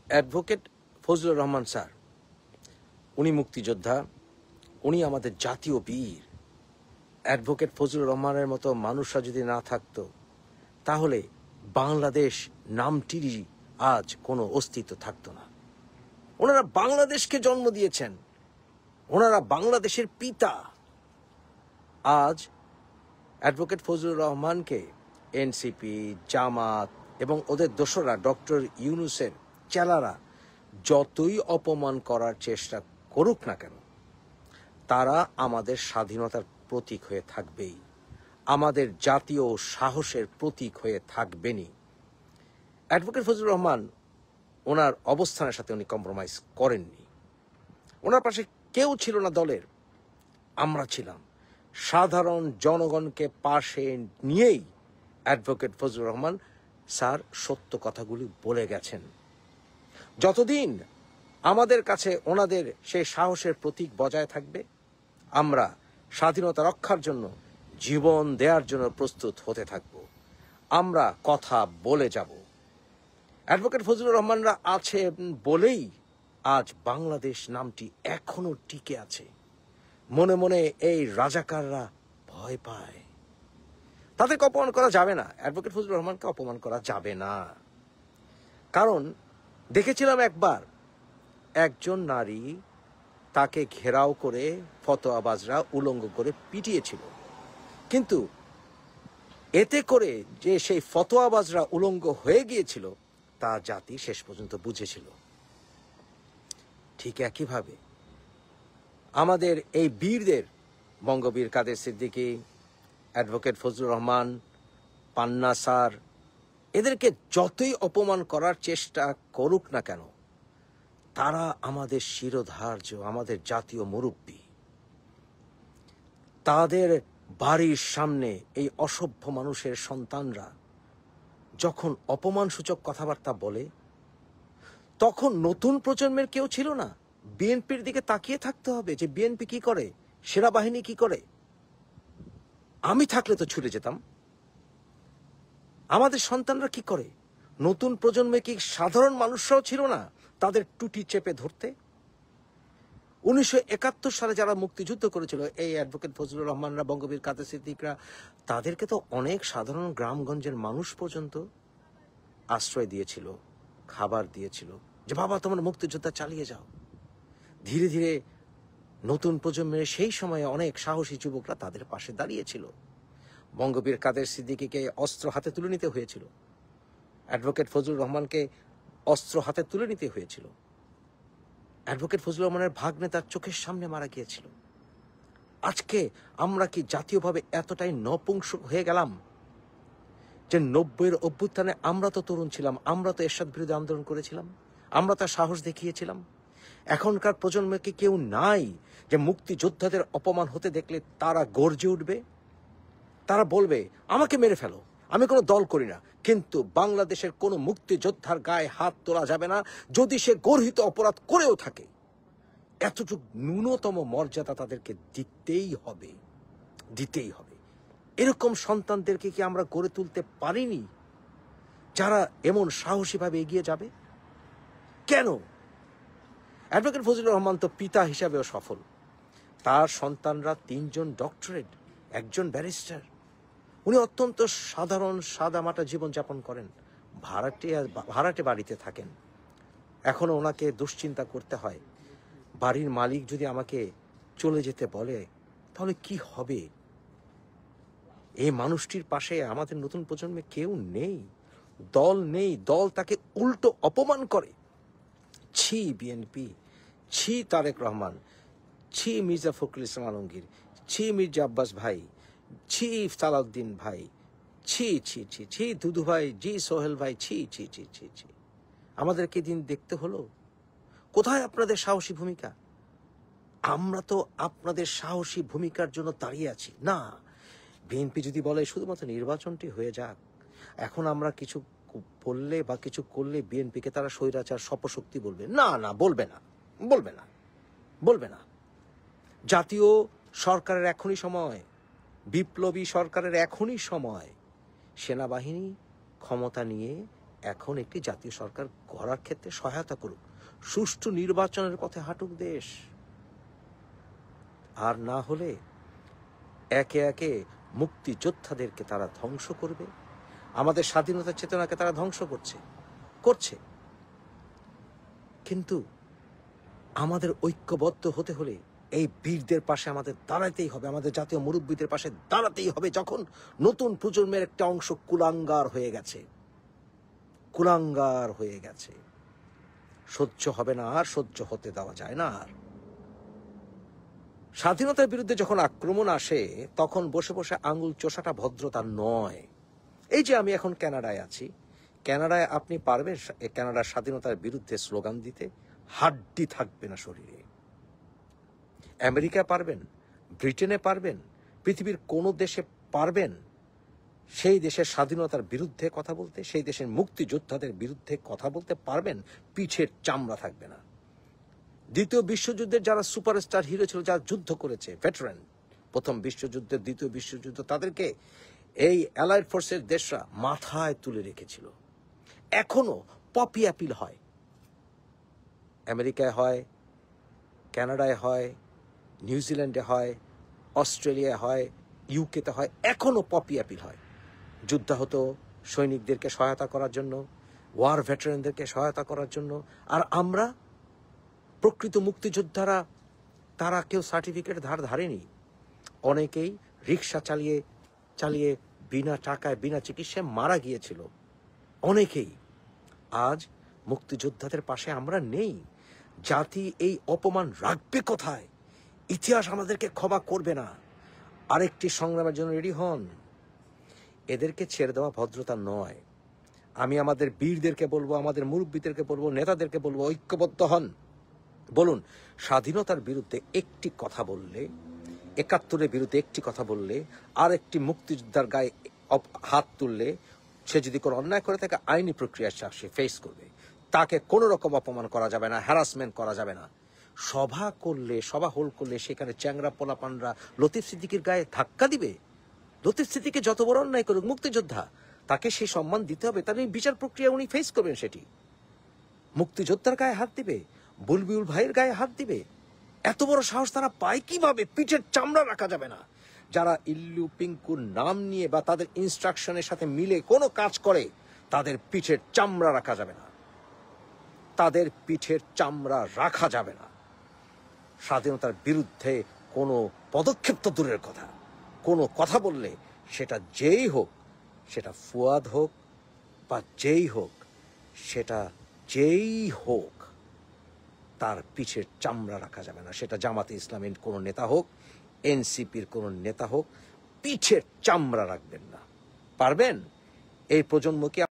Advocate Fazlur Rahman sir, উনি মুক্তিযোদ্ধা, উনি আমাদের জাতীয় বীর। অ্যাডভোকেট ফজলুর রহমানের মতো মানুষরা যদি না থাকতো তাহলে বাংলাদেশ নামটিরই আজ কোনো অস্তিত্ব থাকতো না। ওনারা বাংলাদেশকে জন্ম দিয়েছেন, ওনারা বাংলাদেশের পিতা। আজ অ্যাডভোকেট ফজলুর রহমানকে এনসিপি, জামাত এবং ওদের দোসররা, ডক্টর ইউনূসের চেলারা যতই অপমান করার চেষ্টা করুক না কেন, তারা আমাদের স্বাধীনতার প্রতীক হয়ে থাকবেই, আমাদের জাতীয় সাহসের প্রতীক হয়ে থাকবেনই। অ্যাডভোকেট ফজলুর রহমান ওনার অবস্থানের সাথে উনি কম্প্রোমাইজ করেননি। ওনার পাশে কেউ ছিল না দলের, আমরা ছিলাম। সাধারণ জনগণকে পাশে নিয়েই অ্যাডভোকেট ফজলুর রহমান স্যার সত্য কথাগুলি বলে গেছেন। যতদিন আমাদের কাছে ওনাদের সেই সাহসের প্রতীক বজায় থাকবে, আমরা স্বাধীনতা রক্ষার জন্য জীবন দেওয়ার জন্য প্রস্তুত হতে থাকব। আমরা কথা বলে যাব। অ্যাডভোকেট ফজলুর রহমানরা আছে বলেই আজ বাংলাদেশ নামটি এখনো টিকে আছে। মনে মনে এই রাজাকাররা ভয় পায়। তাদেরকে অপমান করা যাবে না, অ্যাডভোকেট ফজলুর রহমানকে অপমান করা যাবে না। কারণ দেখেছিলাম একবার একজন নারী, তাকে ঘেরাও করে ফতোয়াবাজরা উলঙ্গ করে পিটিয়েছিল, কিন্তু এতে করে যে সেই ফতোয়াবাজরা উলঙ্গ হয়ে গিয়েছিল তা জাতি শেষ পর্যন্ত বুঝেছিল। ঠিক একইভাবে আমাদের এই বীরদের, বঙ্গবীর কাদের সিদ্দিকী, অ্যাডভোকেট ফজলুর রহমান, পান্না স্যার, এদেরকে যতই অপমান করার চেষ্টা করুক না কেন, তারা আমাদের শিরোধার্য, আমাদের জাতীয় মুরব্বী। তাদের বাড়ির সামনে এই অসভ্য মানুষের সন্তানরা যখন অপমানসূচক কথাবার্তা বলে, তখন নতুন প্রজন্মের কেউ ছিল না। বিএনপির দিকে তাকিয়ে থাকতে হবে যে বিএনপি কি করে, সেনাবাহিনী কি করে। আমি থাকলে তো ছুটে যেতাম। আমাদের সন্তানরা কি করে? নতুন প্রজন্মে কি সাধারণ মানুষরাও ছিল না তাদের টুটি চেপে ধরতে? 1971 সালে যারা মুক্তিযুদ্ধ করেছিল, এই অ্যাডভোকেট ফজলুর রহমানরা, বঙ্গবীর কাদের সিদ্দিকরা, তাদেরকে তো অনেক সাধারণ গ্রামগঞ্জের মানুষ পর্যন্ত আশ্রয় দিয়েছিল, খাবার দিয়েছিল, যে বাবা তোমরা মুক্তিযোদ্ধা চালিয়ে যাও। ধীরে ধীরে নতুন প্রজন্মের সেই সময়ে অনেক সাহসী যুবকরা তাদের পাশে দাঁড়িয়েছিল। বঙ্গবীর কাদের সিদ্দিকীকে অস্ত্র হাতে তুলে নিতে হয়েছিল, অ্যাডভোকেট ফজলুর রহমানকে অস্ত্র হাতে তুলে নিতে হয়েছিল। অ্যাডভোকেট ফজলুর রহমানের ভাগ্নে তার চোখের সামনে মারা গিয়েছিল। আজকে আমরা কি জাতীয়ভাবে এতটাই নপুংসক হয়ে গেলাম যে 90-এর অভ্যুত্থানে আমরা তো তরুণ ছিলাম, আমরা তো এরশাদ বিরোধী আন্দোলন করেছিলাম, আমরা তার সাহস দেখিয়েছিলাম। এখনকার প্রজন্মে কি কেউ নাই যে মুক্তিযোদ্ধাদের অপমান হতে দেখলে তারা গর্জে উঠবে? তারা বলবে আমাকে মেরে ফেলো, আমি কোনো দল করি না, কিন্তু বাংলাদেশের কোনো মুক্তিযোদ্ধার গায়ে হাত তোলা যাবে না যদি সে গর্হিত অপরাধ করেও থাকে। এতটুকু ন্যূনতম মর্যাদা তাদেরকে দিতেই হবে, দিতেই হবে। এরকম সন্তানদেরকে কি আমরা গড়ে তুলতে পারিনি যারা এমন সাহসীভাবে এগিয়ে যাবে? কেন? অ্যাডভোকেট ফজলুর রহমান তো পিতা হিসাবেও সফল। তার সন্তানরা 3 জন ডক্টরেট, 1জন ব্যারিস্টার। উনি অত্যন্ত সাধারণ সাদামাটা জীবনযাপন করেন, ভাড়াটে বাড়িতে থাকেন। এখনো ওনাকে দুশ্চিন্তা করতে হয়, বাড়ির মালিক যদি আমাকে চলে যেতে বলে তাহলে কি হবে? এই মানুষটির পাশে আমাদের নতুন প্রজন্মে কেউ নেই, দল নেই, দল তাকে উল্টো অপমান করে। ছি বিএনপি, ছি তারেক রহমান, ছি মির্জা ফখরুল ইসলাম আলমগীর, ছি মির্জা আব্বাস ভাই, ছি সালাউদ্দিন ভাই, ছি ছি ছি ছি দুদু ভাই, জি সোহেল ভাই, ছি ছি ছি ছি ছি। আমাদেরকে দিন দেখতে হলো। কোথায় আপনাদের সাহসী ভূমিকা? আমরা তো আপনাদের সাহসী ভূমিকার জন্য দাঁড়িয়ে আছি না। বিএনপি যদি বলে শুধুমাত্র নির্বাচনটি হয়ে যাক, এখন আমরা কিছু বললে বা কিছু করলে বিএনপিকে তারা স্বৈরাচার সপশক্তি বলবে, না না, বলবে না, বলবে না, বলবে না। জাতীয় সরকারের এখনই সময়, বিপ্লবী সরকারের এখনই সময়। সেনাবাহিনী ক্ষমতা নিয়ে এখন একটি জাতীয় সরকার গড়ার ক্ষেত্রে সহায়তা করুক, সুষ্ঠু নির্বাচনের পথে হাঁটুক দেশ। আর না হলে একে একে মুক্তিযোদ্ধাদেরকে তারা ধ্বংস করবে, আমাদের স্বাধীনতার চেতনাকে তারা ধ্বংস করছে। কিন্তু আমাদের ঐক্যবদ্ধ হতে হলে এই বীরদের পাশে আমাদের দাঁড়াতেই হবে, আমাদের জাতীয় মুরব্বীদের পাশে দাঁড়াতেই হবে। যখন নতুন প্রজন্মের একটা অংশ কুলাঙ্গার হয়ে গেছে, সহ্য হবে না আর, সহ্য হতে দেওয়া যায় না আর। স্বাধীনতার বিরুদ্ধে যখন আক্রমণ আসে তখন বসে বসে আঙুল চোষাটা ভদ্রতা নয়। এই যে আমি এখন কানাডায় আছি, কানাডায় আপনি পারবেন কানাডার স্বাধীনতার বিরুদ্ধে স্লোগান দিতে? হাড্ডি থাকবে না শরীরে। আমেরিকা পারবেন, ব্রিটেনে পারবেন, পৃথিবীর কোন দেশে পারবেন সেই দেশের স্বাধীনতার বিরুদ্ধে কথা বলতে, সেই দেশের মুক্তিযোদ্ধাদের বিরুদ্ধে কথা বলতে পারবেন? পিঠের চামড়া থাকবে না। দ্বিতীয় বিশ্বযুদ্ধের যারা সুপারস্টার হিরো ছিল, যারা যুদ্ধ করেছে, ভেটারান, প্রথম বিশ্বযুদ্ধের, দ্বিতীয় বিশ্বযুদ্ধ, তাদেরকে এই অ্যালাইড ফোর্সের দেশরা মাথায় তুলে রেখেছিল। এখনো পপি অ্যাপিল হয়, আমেরিকায় হয়, কানাডায় হয়, নিউজিল্যান্ডে হয়, অস্ট্রেলিয়ায় হয়, ইউকেতে হয়, এখনো পপি অ্যাপিল হয়। যুদ্ধাহত সৈনিকদেরকে সহায়তা করার জন্য, ওয়ার ভেটারানদেরকে সহায়তা করার জন্য। আর আমরা প্রকৃত মুক্তিযোদ্ধারা, তারা কেউ সার্টিফিকেট ধারেনি। অনেকেই রিক্সা চালিয়ে বিনা টাকায়, বিনা চিকিৎসায় মারা গিয়েছিল অনেকেই। আজ মুক্তিযোদ্ধাদের পাশে আমরা নেই। জাতি এই অপমান রাখবে কোথায়? ইতিহাস আমাদেরকে ক্ষমা করবে না। আরেকটি সংগ্রামের জন্য রেডি হন। এদেরকে ছেড়ে দেওয়া ভদ্রতা নয়। আমি আমাদের বীরদেরকে বলবো, আমাদের মুরব্বীদেরকে বলবো, নেতাদেরকে বলবো, ঐক্যবদ্ধ হন। বলুন, স্বাধীনতার বিরুদ্ধে একটি কথা বললে, ৭১-এর বিরুদ্ধে একটি কথা বললে, আর একটি মুক্তিযোদ্ধার গায়ে হাত তুললে, সে যদি কোনো অন্যায় করে থাকে আইনি প্রক্রিয়া সে ফেস করবে। তাকে কোনো রকম অপমান করা যাবে না, হ্যারাসমেন্ট করা যাবে না। সভা হোল করলে সেখানে চ্যাংরা পোলাপানরা লতিফ সিদ্দিকীর গায়ে ধাক্কা দিবে। লতিফ সিদ্দিকী যত বড় অন্যায় করুক, মুক্তিযোদ্ধা, তাকে সেই সম্মান দিতে হবে। তার বিচার প্রক্রিয়া উনি ফেস করবেন। সেটি মুক্তিযোদ্ধার গায়ে হাত দিবে, বুলবুল ভাইয়ের গায়ে হাত দিবে? এত বড় সাহস তারা পায় কিভাবে? পিঠের চামড়া রাখা যাবে না। যারা ইল্লু পিঙ্কুর নাম নিয়ে বা তাদের ইনস্ট্রাকশনের সাথে মিলে কোনো কাজ করে, তাদের পিঠের চামড়া রাখা যাবে না, তাদের পিঠের চামড়া রাখা যাবে না। স্বাধীনতার বিরুদ্ধে কোনো পদক্ষেপ তো দূরের কথা, কোনো কথা বললে সেটা যেই হোক, সেটা ফুয়াদ হোক বা যেই হোক, তার পিঠের চামড়া রাখা যাবে না। সেটা জামাতে ইসলামের কোনো নেতা হোক, এনসিপির কোনো নেতা হোক, পিঠের চামড়া রাখবেন না। পারবেন? এই প্রজন্মকে